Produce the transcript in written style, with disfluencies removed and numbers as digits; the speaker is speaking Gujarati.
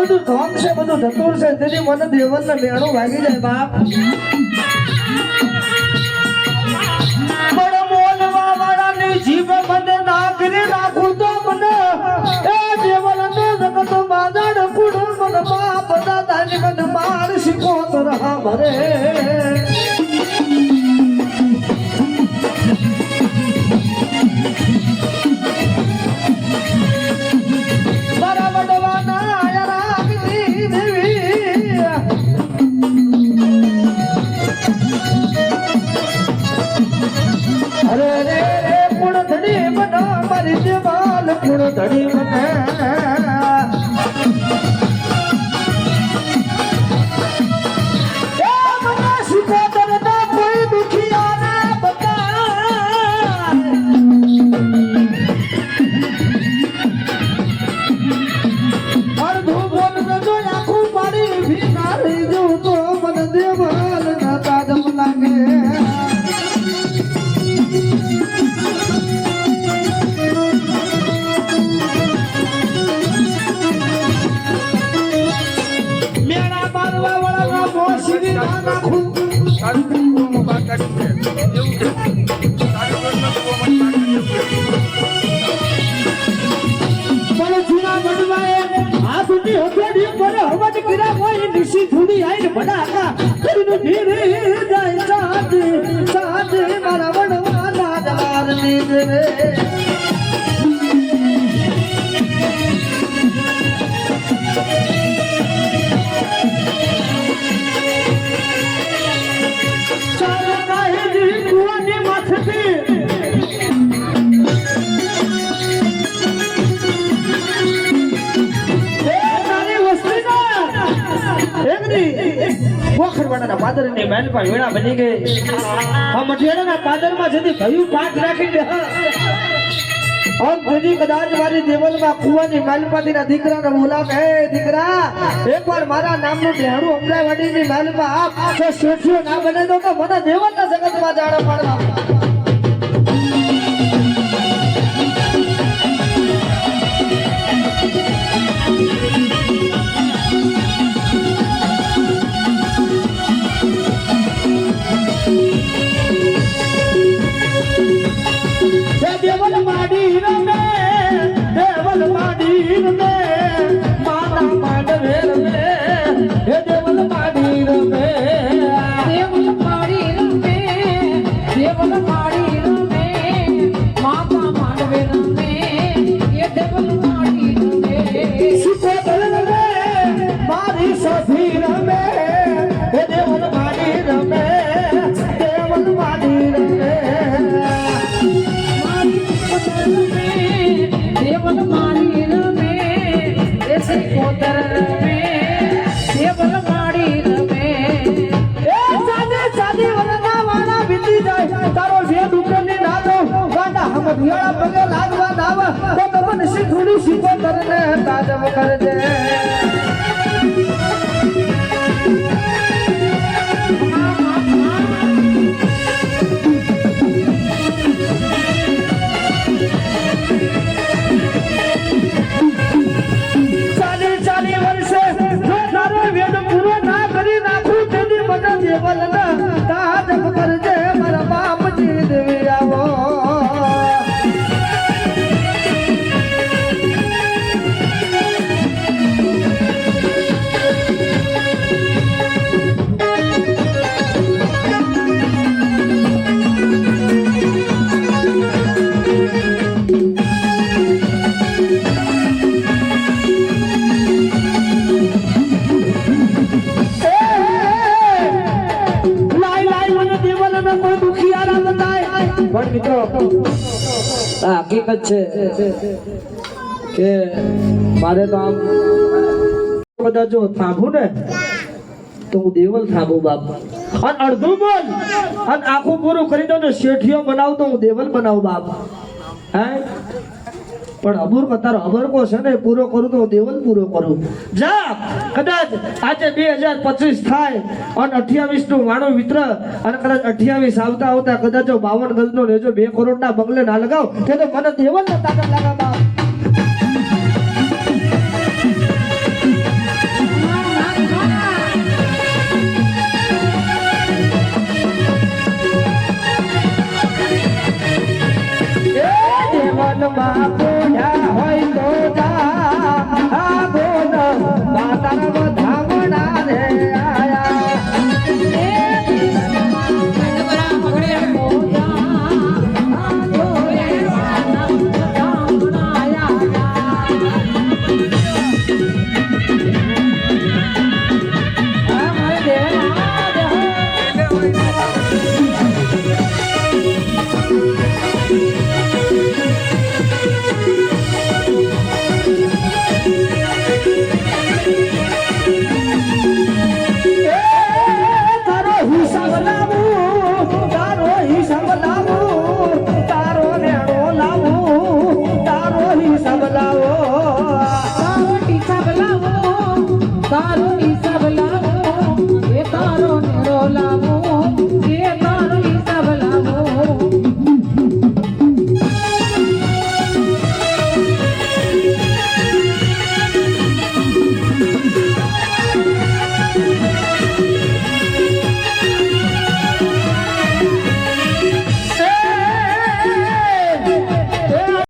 બધું ધોમ છે બધું ધતુર છે તેથી મને દેવનને મેણું વાગી જાય બાપ મને બોલવા વાળાની જીભ મને નાખી નાખું તો મને એ દેવન તો જગત બાજાડ કુડ મને બાપ દાદાની મને માર શીખો તો રહા મરે ધડી મને શીખો તરતા કોઈ દુખિયાને બતા અડધું બોલ જો આખું પાડી ભીનારી જવું તો મને દેવલ ના તાજમ લાગે મારા વડવાના દલાર ની પાદરની મહેલમાં વીણા બની ગઈ આ મઠિયાના પાદરમાં જતી ભયું પાંચ રાખી દે ઓમ ભજી કદાચ મારી દેવલમાં કુવાની માલપાતીના દીકરાને બોલાવે હે દીકરા એકવાર મારા નામનું ઢેણું અમરાવાડીની માલમાં આપ તો શેઠિયો ના બને તો મને દેવલના જગતમાં જાણો પાડવા देवल माडी रमे माता माडवेर में हे देवल माडी रमे माता माडवेर में ये देवल माडी रमे सुखो रमे मारी सभी रमे हे देवल माडी रमे देवल माडी रमे देवल माड़ी रमे ऐसे कोतर रमे देवल माड़ी रमे ए सादे सादे वरना वाला बीती जाए तारो जे दुकनी नादो गांडा हम भियाड़ा पगे लागवा नाव तो तमन सिखुड़ी सिको करने ताजम कर दे देवल ताजम कर दे मारा बाप जी देवी आवो પણ મિત્રો આ હકીકત છે કે મારે તો આમ કદાચ જો થાંભું ને તો હું દેવલ થાંભું બાપ અને અડધું બોલ અને આખું પૂરું કરી દઉં ને શેઠિયો બનાવતો હું દેવલ બનાવું બાપ હે પણ અબુર તારો અબરકો છે ને પૂરો કરું તો દેવલ પૂરો કરું જા કદાચ આજે 2025 થાય અને 28 નું વાણું વિત્ર અને કદાચ 28 આવતા આવતા કદાચ 52 ગજનો લેજો 2 કરોડ ના બંગલે ના લગાવ કે તો મને દેવલ ના તાકાત લાગા બાપ સાત